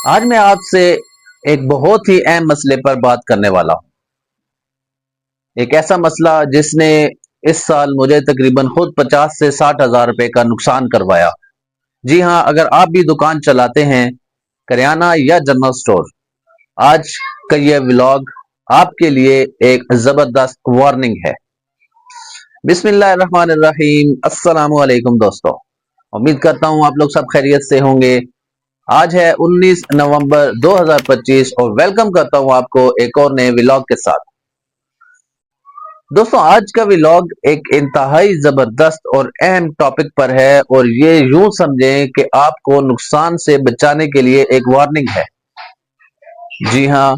آج میں آپ سے ایک بہت ہی اہم مسئلے پر بات کرنے والا ہوں۔ ایک ایسا مسئلہ جس نے اس سال مجھے تقریباً خود 50 سے 60 ہزار روپے کا نقصان کروایا۔ جی ہاں، اگر آپ بھی دکان چلاتے ہیں، کریانہ یا جنرل سٹور، آج کا یہ ولاگ آپ کے لیے ایک زبردست وارننگ ہے۔ بسم اللہ الرحمن الرحیم۔ السلام علیکم دوستو، امید کرتا ہوں آپ لوگ سب خیریت سے ہوں گے۔ آج ہے 19 نومبر 2025 اور ویلکم کرتا ہوں آپ کو ایک اور نئے ولاگ کے ساتھ۔ دوستوں، آج کا ولاگ ایک انتہائی زبردست اور اہم ٹاپک پر ہے، اور یہ یوں سمجھیں کہ آپ کو نقصان سے بچانے کے لیے ایک وارننگ ہے۔ جی ہاں،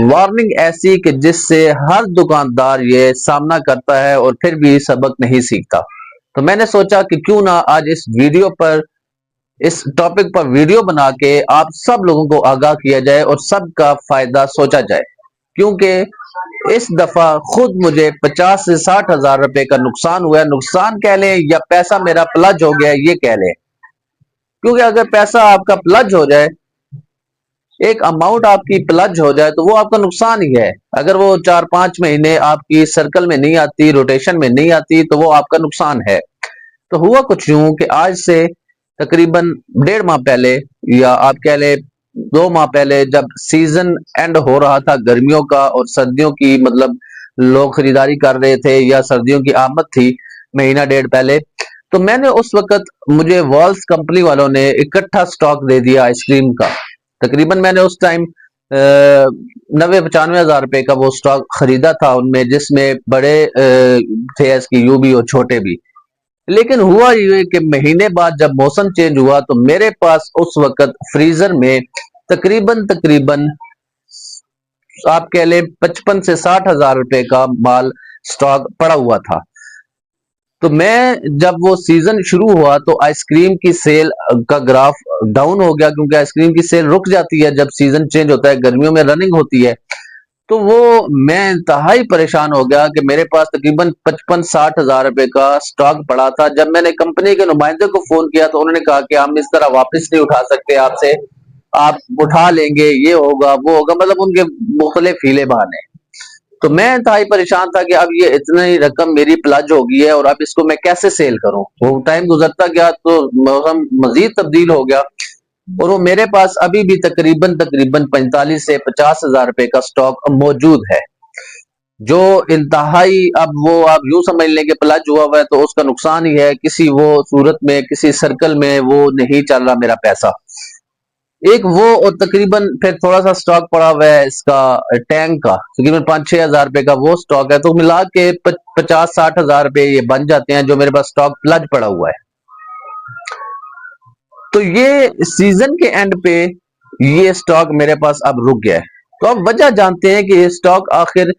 وارننگ ایسی کہ جس سے ہر دکاندار یہ سامنا کرتا ہے اور پھر بھی سبق نہیں سیکھتا۔ تو میں نے سوچا کہ کیوں نہ آج اس ٹاپک پر ویڈیو بنا کے آپ سب لوگوں کو آگاہ کیا جائے اور سب کا فائدہ سوچا جائے، کیونکہ اس دفعہ خود مجھے 50 سے 60 ہزار روپے کا نقصان ہوا ہے۔ نقصان کہہ لیں یا پیسہ میرا پلج ہو گیا، یہ کہہ لیں، کیونکہ اگر پیسہ آپ کا پلج ہو جائے، ایک اماؤنٹ آپ کی پلج ہو جائے، تو وہ آپ کا نقصان ہی ہے۔ اگر وہ 4-5 مہینے آپ کی سرکل میں نہیں آتی، روٹیشن میں نہیں آتی، تو وہ آپ کا نقصان ہے۔ تو ہوا کچھ یوں کہ آج سے تقریباً 1.5 ماہ پہلے، یا آپ کہہ لیں 2 ماہ پہلے، جب سیزن اینڈ ہو رہا تھا گرمیوں کا اور سردیوں کی، مطلب لوگ خریداری کر رہے تھے یا سردیوں کی آمد تھی مہینہ ڈیڑھ پہلے، تو میں نے اس وقت، مجھے والز کمپنی والوں نے اکٹھا سٹاک دے دیا آئس کریم کا۔ تقریباً میں نے اس ٹائم 90-95 ہزار روپے کا وہ سٹاک خریدا تھا، ان میں جس میں بڑے تھے ایس کی یو بھی اور چھوٹے بھی۔ لیکن ہوا یہ کہ مہینے بعد جب موسم چینج ہوا، تو میرے پاس اس وقت فریزر میں تقریباً آپ کہہ لیں 55 سے 60 ہزار روپے کا مال سٹاک پڑا ہوا تھا۔ تو میں جب وہ سیزن شروع ہوا تو آئس کریم کی سیل کا گراف ڈاؤن ہو گیا، کیونکہ آئس کریم کی سیل رک جاتی ہے جب سیزن چینج ہوتا ہے، گرمیوں میں رننگ ہوتی ہے۔ تو وہ میں انتہائی پریشان ہو گیا کہ میرے پاس تقریباً 55-60 ہزار روپے کا سٹاک پڑا تھا۔ جب میں نے کمپنی کے نمائندے کو فون کیا تو انہوں نے کہا کہ ہم اس طرح واپس نہیں اٹھا سکتے آپ سے، آپ اٹھا لیں گے، یہ ہوگا وہ ہوگا، مطلب ان کے مختلف ہیلے بہانے۔ تو میں انتہائی پریشان تھا کہ اب یہ اتنی رقم میری پلج ہو گئی ہے اور اب اس کو میں کیسے سیل کروں۔ وہ ٹائم گزرتا گیا تو موسم مزید تبدیل ہو گیا، اور وہ میرے پاس ابھی بھی تقریباً 45 سے 50 ہزار روپے کا سٹاک موجود ہے، جو انتہائی، اب وہ آپ یوں سمجھ لیں کہ پلج ہوا ہے تو اس کا نقصان ہی ہے، کسی وہ صورت میں کسی سرکل میں وہ نہیں چل رہا میرا پیسہ۔ ایک وہ، اور تقریباً پھر تھوڑا سا سٹاک پڑا ہوا ہے اس کا ٹینک کا، تقریباً 5-6 ہزار روپے کا وہ سٹاک ہے، تو ملا کے 50-60 ہزار روپے یہ بن جاتے ہیں جو میرے پاس سٹاک پلج پڑا ہوا ہے۔ تو یہ سیزن کے اینڈ پہ یہ سٹاک میرے پاس اب رک گیا ہے۔ تو اب وجہ جانتے ہیں کہ یہ سٹاک آخر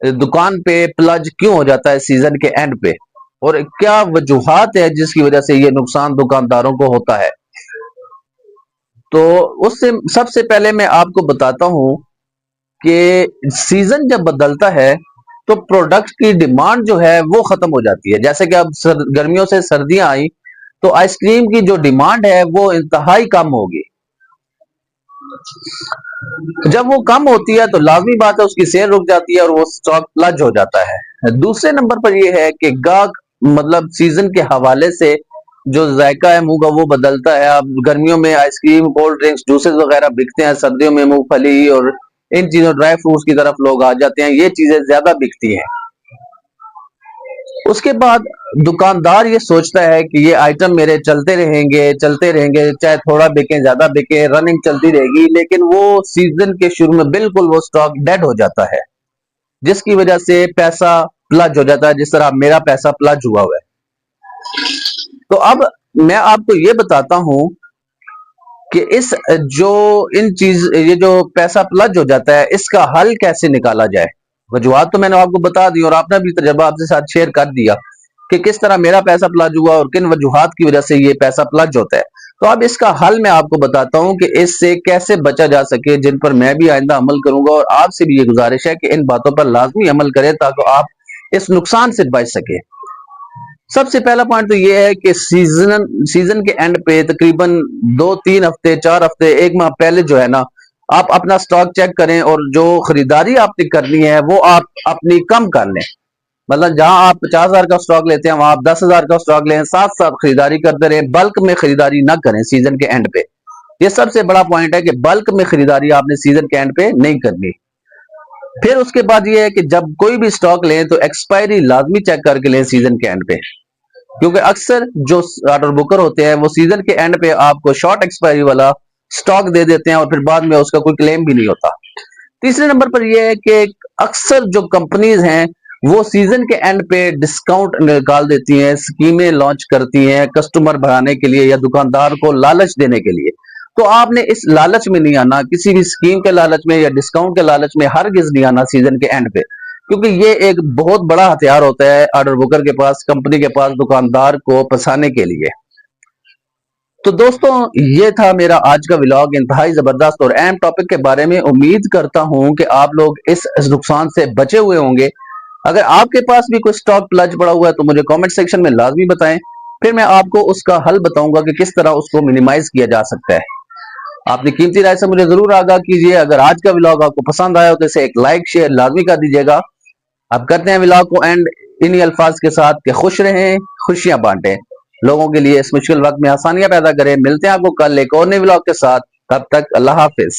دکان پہ پلج کیوں ہو جاتا ہے سیزن کے اینڈ پہ، اور کیا وجوہات ہے جس کی وجہ سے یہ نقصان دکانداروں کو ہوتا ہے۔ تو اس سے سب سے پہلے میں آپ کو بتاتا ہوں کہ سیزن جب بدلتا ہے تو پروڈکٹ کی ڈیمانڈ جو ہے وہ ختم ہو جاتی ہے۔ جیسے کہ اب گرمیوں سے سردیاں آئیں تو آئس کریم کی جو ڈیمانڈ ہے وہ انتہائی کم ہوگی۔ جب وہ کم ہوتی ہے تو لازمی بات ہے اس کی سیل رک جاتی ہے اور وہ سٹاک پلج ہو جاتا ہے۔ دوسرے نمبر پر یہ ہے کہ گاہک، مطلب سیزن کے حوالے سے جو ذائقہ ہے منہ کا وہ بدلتا ہے۔ اب گرمیوں میں ice cream, cold drinks, juices وغیرہ بکتے ہیں، سردیوں میں مونگ پھلی اور ان چیزوں، ڈرائی فروٹس کی طرف لوگ آ جاتے ہیں، یہ چیزیں زیادہ بکتی ہیں۔ اس کے بعد دکاندار یہ سوچتا ہے کہ یہ آئٹم میرے چلتے رہیں گے، چاہے تھوڑا بکیں زیادہ بکیں، رننگ چلتی رہے گی، لیکن وہ سیزن کے شروع میں بالکل وہ سٹاک ڈیڈ ہو جاتا ہے، جس کی وجہ سے پیسہ پلج ہو جاتا ہے، جس طرح میرا پیسہ پلج ہوا ہے۔ تو اب میں آپ کو یہ بتاتا ہوں کہ یہ جو پیسہ پلج ہو جاتا ہے اس کا حل کیسے نکالا جائے۔ وجوہات تو میں نے آپ کو بتا دی اور آپ نے بھی تجربہ آپ کے ساتھ شیئر کر دیا کہ کس طرح میرا پیسہ پلج ہوا اور کن وجوہات کی وجہ سے یہ پیسہ پلج ہوتا ہے۔ تو اب اس کا حل میں آپ کو بتاتا ہوں کہ اس سے کیسے بچا جا سکے، جن پر میں بھی آئندہ عمل کروں گا، اور آپ سے بھی یہ گزارش ہے کہ ان باتوں پر لازمی عمل کریں تاکہ آپ اس نقصان سے بچ سکے۔ سب سے پہلا پوائنٹ تو یہ ہے کہ سیزن کے اینڈ پہ تقریباً 2-3 ہفتے 4 ہفتے 1 ماہ پہلے جو ہے نا آپ اپنا سٹاک چیک کریں اور جو خریداری آپ نے کرنی ہے وہ آپ اپنی کم کر لیں. مطلب جہاں آپ 50,000 کا سٹاک لیتے ہیں وہاں آپ 10,000 کا سٹاک لیں, ساتھ ساتھ خریداری کرتے رہیں, بلک میں خریداری نہ کریں سیزن کے اینڈ پہ. یہ سب سے بڑا پوائنٹ ہے کہ بلک میں خریداری آپ نے سیزن کے اینڈ پہ نہیں کرنی. پھر اس کے بعد یہ ہے کہ جب کوئی بھی سٹاک لیں تو ایکسپائری لازمی چیک کر کے لیں سیزن کے اینڈ پہ, کیونکہ اکثر جو آرڈر بکر ہوتے ہیں وہ سیزن کے اینڈ پہ آپ کو شارٹ ایکسپائری والا سٹاک دے دیتے ہیں اور پھر بعد میں اس کا کوئی کلیم بھی نہیں ہوتا. تیسرے نمبر پر یہ ہے کہ اکثر جو کمپنیز ہیں وہ سیزن کے اینڈ پہ ڈسکاؤنٹ نکال دیتی ہیں, اسکیمیں لانچ کرتی ہیں کسٹمر بڑھانے کے لیے یا دکاندار کو لالچ دینے کے لیے. تو آپ نے اس لالچ میں نہیں آنا, کسی بھی اسکیم کے لالچ میں یا ڈسکاؤنٹ کے لالچ میں ہرگز نہیں آنا سیزن کے اینڈ پہ, کیونکہ یہ ایک بہت بڑا ہتھیار ہوتا ہے آرڈر بکر کے پاس, کمپنی کے پاس دکاندار کو پھنسانے کے لیے. تو دوستوں یہ تھا میرا آج کا ولاگ, انتہائی زبردست اور اہم ٹاپک کے بارے میں. امید کرتا ہوں کہ آپ لوگ اس نقصان سے بچے ہوئے ہوں گے. اگر آپ کے پاس بھی کوئی سٹاک پلج پڑا ہوا ہے تو مجھے کامنٹ سیکشن میں لازمی بتائیں, پھر میں آپ کو اس کا حل بتاؤں گا کہ کس طرح اس کو منیمائز کیا جا سکتا ہے. آپ نے قیمتی رائے سے مجھے ضرور آگاہ کیجیے. اگر آج کا ولاگ آپ کو پسند آیا ہو تو اسے ایک لائک شیئر لازمی کر دیجیے گا. اب کرتے ہیں ولاگ کو اینڈ انہی الفاظ کے ساتھ کہ خوش رہیں, خوشیاں بانٹیں, لوگوں کے لیے اس مشکل وقت میں آسانیاں پیدا کریں. ملتے ہیں آپ کو کل ایک اور نئے ولاگ کے ساتھ, تب تک اللہ حافظ.